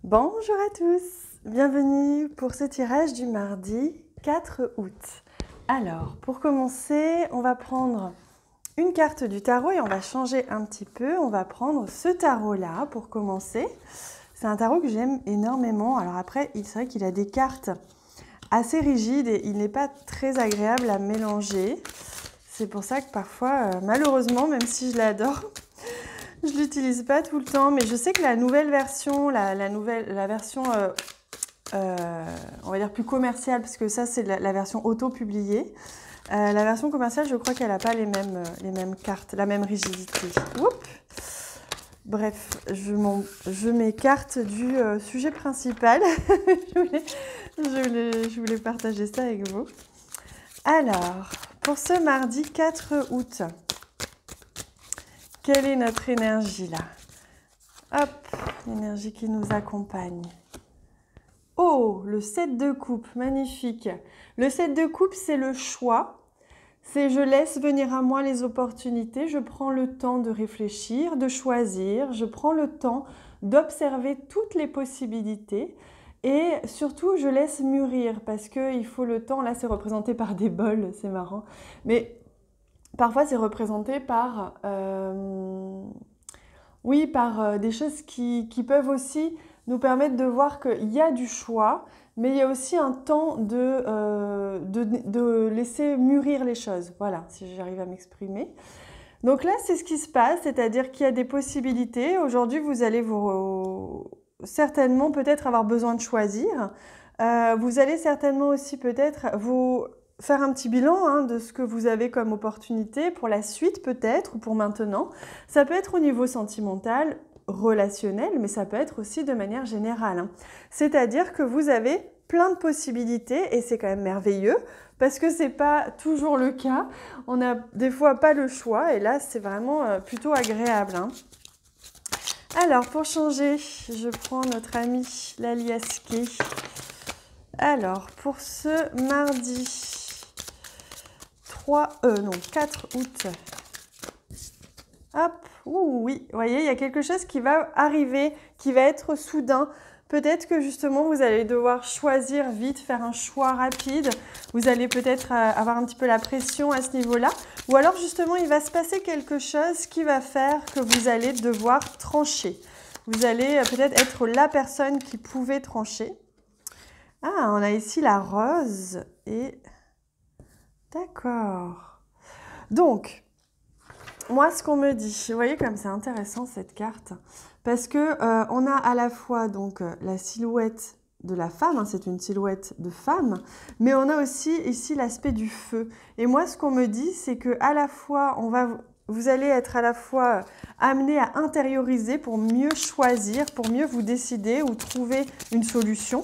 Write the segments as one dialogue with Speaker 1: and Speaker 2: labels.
Speaker 1: Bonjour à tous, bienvenue pour ce tirage du mardi 4 août. Alors, pour commencer, on va prendre une carte du tarot et on va changer un petit peu. On va prendre ce tarot-là pour commencer. C'est un tarot que j'aime énormément. Alors après, c'est vrai qu'il a des cartes assez rigides et il n'est pas très agréable à mélanger. C'est pour ça que parfois, malheureusement, même si je l'adore, je ne l'utilise pas tout le temps, mais je sais que la nouvelle version, la version, on va dire plus commerciale, parce que ça c'est la version auto-publiée. La version commerciale, je crois qu'elle n'a pas les mêmes cartes, la même rigidité. Oups. Bref, je m'écarte du sujet principal. je voulais partager ça avec vous. Alors, pour ce mardi 4 août, quelle est notre énergie là? Hop, l'énergie qui nous accompagne. Oh, le 7 de coupe, magnifique. Le 7 de coupe, c'est le choix. C'est je laisse venir à moi les opportunités, je prends le temps de réfléchir, de choisir, je prends le temps d'observer toutes les possibilités et surtout je laisse mûrir parce qu'il faut le temps. Là, c'est représenté par des bols, c'est marrant. Mais parfois, c'est représenté par, des choses qui peuvent aussi nous permettre de voir qu'il y a du choix, mais il y a aussi un temps de laisser mûrir les choses. Voilà, si j'arrive à m'exprimer. Donc là, c'est ce qui se passe, c'est-à-dire qu'il y a des possibilités. Aujourd'hui, vous allez certainement peut-être avoir besoin de choisir. Vous allez certainement aussi peut-être vous faire un petit bilan de ce que vous avez comme opportunité pour la suite peut-être ou pour maintenant. Ça peut être au niveau sentimental, relationnel, mais ça peut être aussi de manière générale. C'est-à-dire que vous avez plein de possibilités et c'est quand même merveilleux parce que c'est pas toujours le cas. On n'a des fois pas le choix et là c'est vraiment plutôt agréable. Alors pour changer, je prends notre ami l'Aliasqué. Alors pour ce mardi 4 août. Hop, oui, vous voyez, il y a quelque chose qui va arriver, qui va être soudain. Peut-être que justement, vous allez devoir choisir vite, faire un choix rapide. Vous allez peut-être avoir un petit peu la pression à ce niveau-là. Ou alors, justement, il va se passer quelque chose qui va faire que vous allez devoir trancher. Vous allez peut-être être la personne qui pouvait trancher. Ah, on a ici la rose et... D'accord. Donc, moi, ce qu'on me dit, vous voyez comme c'est intéressant cette carte, parce que on a à la fois donc la silhouette de la femme, c'est une silhouette de femme, mais on a aussi ici l'aspect du feu. Et moi, ce qu'on me dit, c'est que à la fois, vous allez être à la fois amené à intérioriser pour mieux choisir, pour mieux vous décider ou trouver une solution.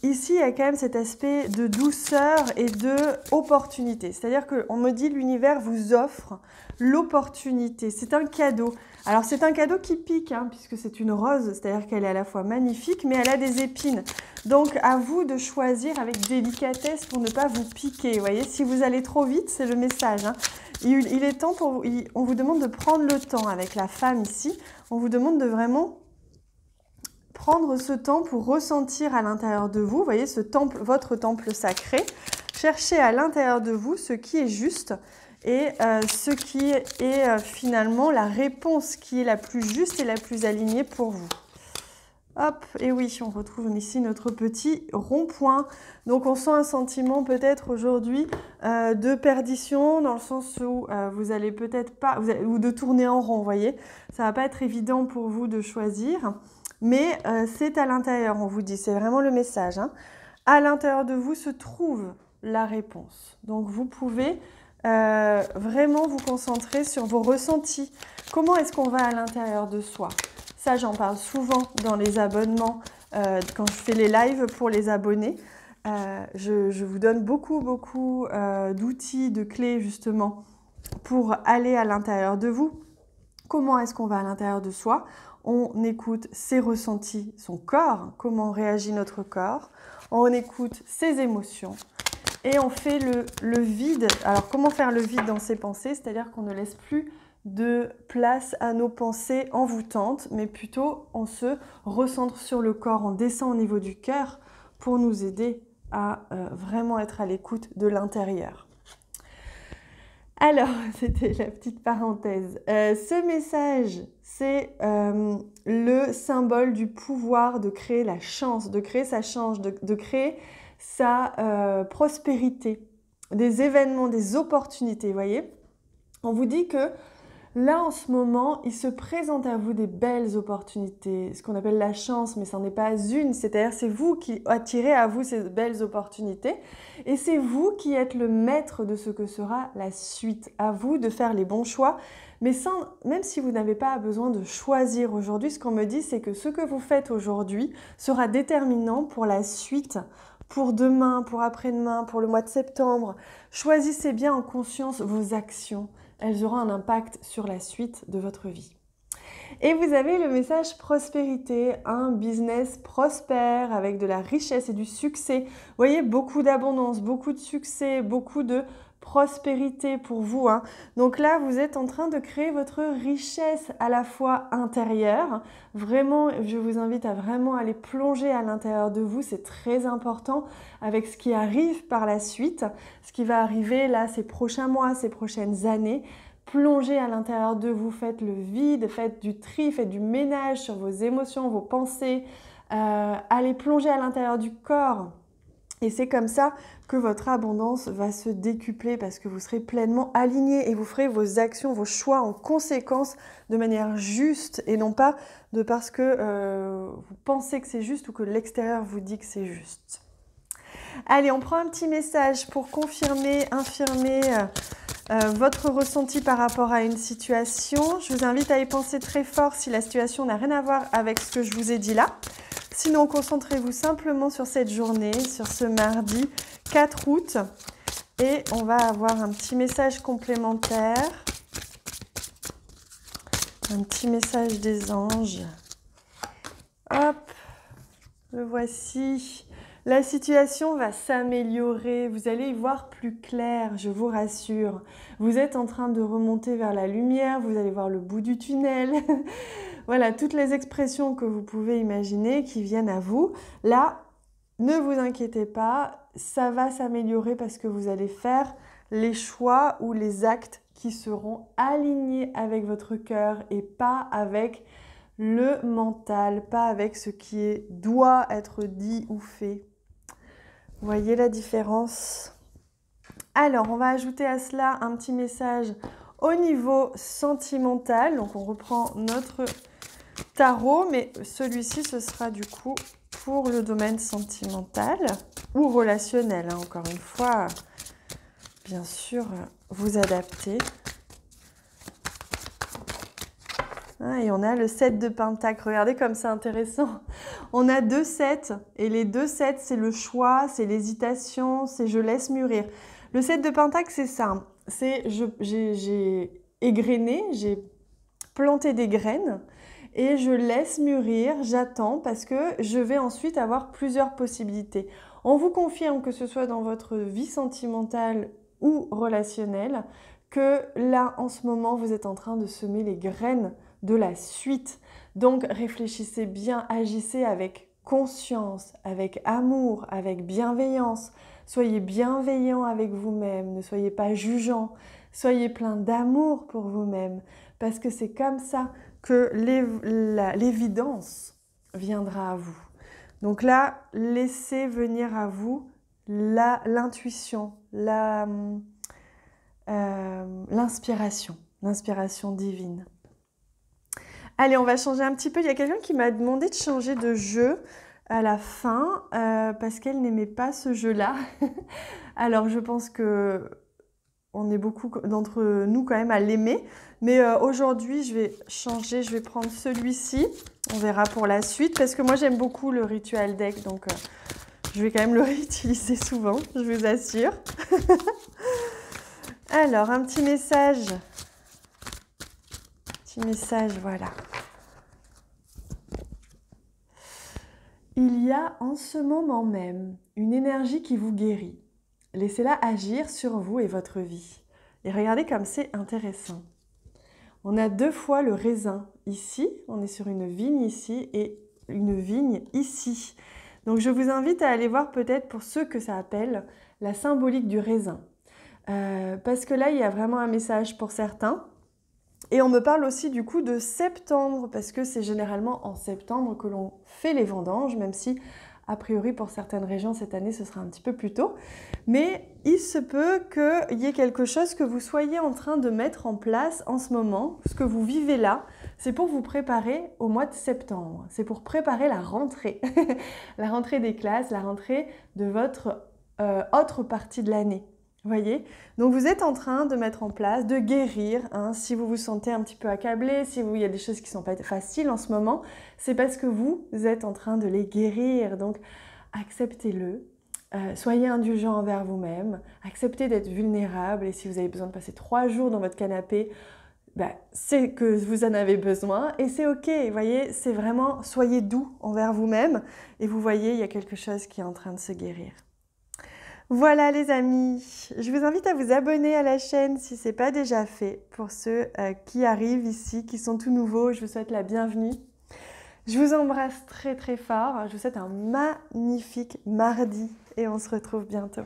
Speaker 1: Ici, il y a quand même cet aspect de douceur et de opportunité. C'est-à-dire qu'on me dit l'univers vous offre l'opportunité. C'est un cadeau. Alors, c'est un cadeau qui pique, puisque c'est une rose, c'est-à-dire qu'elle est à la fois magnifique, mais elle a des épines. Donc, à vous de choisir avec délicatesse pour ne pas vous piquer. Vous voyez, si vous allez trop vite, c'est le message. Il est temps pour vous. On vous demande de prendre le temps avec la femme ici. On vous demande de vraiment prendre ce temps pour ressentir à l'intérieur de vous, voyez, ce temple, votre temple sacré. Cherchez à l'intérieur de vous ce qui est juste et ce qui est finalement la réponse qui est la plus juste et la plus alignée pour vous. Hop, et oui, on retrouve ici notre petit rond-point. Donc on sent un sentiment peut-être aujourd'hui de perdition, dans le sens où vous allez peut-être pas, ou de tourner en rond, vous voyez. Ça va pas être évident pour vous de choisir. Mais c'est à l'intérieur, on vous dit, c'est vraiment le message. À l'intérieur de vous se trouve la réponse. Donc vous pouvez vraiment vous concentrer sur vos ressentis. Comment est-ce qu'on va à l'intérieur de soi? Ça, j'en parle souvent dans les abonnements, quand je fais les lives pour les abonnés. Je vous donne beaucoup d'outils, de clés justement pour aller à l'intérieur de vous. Comment est-ce qu'on va à l'intérieur de soi? On écoute ses ressentis, son corps, comment réagit notre corps. On écoute ses émotions et on fait le vide. Alors, comment faire le vide dans ses pensées? C'est-à-dire qu'on ne laisse plus de place à nos pensées envoûtantes, mais plutôt on se recentre sur le corps, on descend au niveau du cœur pour nous aider à vraiment être à l'écoute de l'intérieur. Alors, c'était la petite parenthèse. Ce message, c'est le symbole du pouvoir de créer la chance, de créer sa chance, de créer sa prospérité, des événements, des opportunités, vous voyez. On vous dit que là, en ce moment, il se présente à vous des belles opportunités, ce qu'on appelle la chance, mais ça n'en est pas une, c'est-à-dire c'est vous qui attirez à vous ces belles opportunités et c'est vous qui êtes le maître de ce que sera la suite. À vous de faire les bons choix, mais même si vous n'avez pas besoin de choisir aujourd'hui, ce qu'on me dit, c'est que ce que vous faites aujourd'hui sera déterminant pour la suite, pour demain, pour après-demain, pour le mois de septembre. Choisissez bien en conscience vos actions. Elles auront un impact sur la suite de votre vie. Et vous avez le message prospérité, un business prospère avec de la richesse et du succès. Vous voyez, beaucoup d'abondance, beaucoup de succès, beaucoup de prospérité pour vous. Donc là, vous êtes en train de créer votre richesse à la fois intérieure. Vraiment, je vous invite à vraiment aller plonger à l'intérieur de vous. C'est très important avec ce qui arrive par la suite, ce qui va arriver là ces prochains mois, ces prochaines années. Plongez à l'intérieur de vous, faites le vide, faites du tri, faites du ménage sur vos émotions, vos pensées. Allez plonger à l'intérieur du corps. Et c'est comme ça que votre abondance va se décupler parce que vous serez pleinement aligné et vous ferez vos actions, vos choix en conséquence de manière juste et non pas de parce que vous pensez que c'est juste ou que l'extérieur vous dit que c'est juste. Allez, on prend un petit message pour confirmer, infirmer votre ressenti par rapport à une situation. Je vous invite à y penser très fort si la situation n'a rien à voir avec ce que je vous ai dit là. Sinon, concentrez-vous simplement sur cette journée, sur ce mardi 4 août. Et on va avoir un petit message complémentaire. Un petit message des anges. Hop, le voici. La situation va s'améliorer, vous allez y voir plus clair, je vous rassure. Vous êtes en train de remonter vers la lumière, vous allez voir le bout du tunnel. Voilà, toutes les expressions que vous pouvez imaginer qui viennent à vous. Là, ne vous inquiétez pas, ça va s'améliorer parce que vous allez faire les choix ou les actes qui seront alignés avec votre cœur et pas avec le mental, pas avec ce qui doit être dit ou fait. Vous voyez la différence? Alors, on va ajouter à cela un petit message au niveau sentimental. Donc, on reprend notre tarot, mais celui-ci, ce sera du coup pour le domaine sentimental ou relationnel. Encore une fois, bien sûr, vous adaptez. Et on a le 7 de Pentacle. Regardez comme c'est intéressant. On a 2 7 et les 2 7, c'est le choix, c'est l'hésitation, c'est je laisse mûrir. Le 7 de Pentacle, c'est ça. C'est j'ai égrené, j'ai planté des graines et je laisse mûrir, j'attends parce que je vais ensuite avoir plusieurs possibilités. On vous confirme que ce soit dans votre vie sentimentale ou relationnelle que là, en ce moment, vous êtes en train de semer les graines de la suite. Donc, réfléchissez bien, agissez avec conscience, avec amour, avec bienveillance. Soyez bienveillant avec vous-même, ne soyez pas jugeant. Soyez plein d'amour pour vous-même parce que c'est comme ça que l'évidence viendra à vous. Donc là, laissez venir à vous l'intuition, l'inspiration divine. Allez, on va changer un petit peu. Il y a quelqu'un qui m'a demandé de changer de jeu à la fin parce qu'elle n'aimait pas ce jeu-là. Alors, je pense que on est beaucoup d'entre nous quand même à l'aimer. Mais aujourd'hui, je vais changer. Je vais prendre celui-ci. On verra pour la suite parce que moi, j'aime beaucoup le ritual deck. Donc, je vais quand même le réutiliser souvent, je vous assure. Alors, un petit message. Petit message, voilà. Il y a en ce moment même une énergie qui vous guérit. Laissez-la agir sur vous et votre vie. Et regardez comme c'est intéressant. On a 2 fois le raisin ici, on est sur une vigne ici et une vigne ici. Donc je vous invite à aller voir peut-être pour ceux que ça appelle la symbolique du raisin. Parce que là, il y a vraiment un message pour certains. Et on me parle aussi du coup de septembre, parce que c'est généralement en septembre que l'on fait les vendanges, même si a priori pour certaines régions cette année ce sera un petit peu plus tôt. Mais il se peut qu'il y ait quelque chose que vous soyez en train de mettre en place en ce moment. Ce que vous vivez là, c'est pour vous préparer au mois de septembre. C'est pour préparer la rentrée. La rentrée des classes, la rentrée de votre autre partie de l'année. Vous voyez? Donc vous êtes en train de mettre en place, de guérir. Hein, si vous vous sentez un petit peu accablé, il y a des choses qui ne sont pas faciles en ce moment, c'est parce que vous êtes en train de les guérir. Donc acceptez-le, soyez indulgent envers vous-même, acceptez d'être vulnérable. Et si vous avez besoin de passer 3 jours dans votre canapé, c'est que vous en avez besoin et c'est ok. Vous voyez, c'est vraiment, soyez doux envers vous-même et vous voyez, il y a quelque chose qui est en train de se guérir. Voilà les amis, je vous invite à vous abonner à la chaîne si ce n'est pas déjà fait. Pour ceux qui arrivent ici, qui sont tout nouveaux, je vous souhaite la bienvenue. Je vous embrasse très très fort, je vous souhaite un magnifique mardi et on se retrouve bientôt.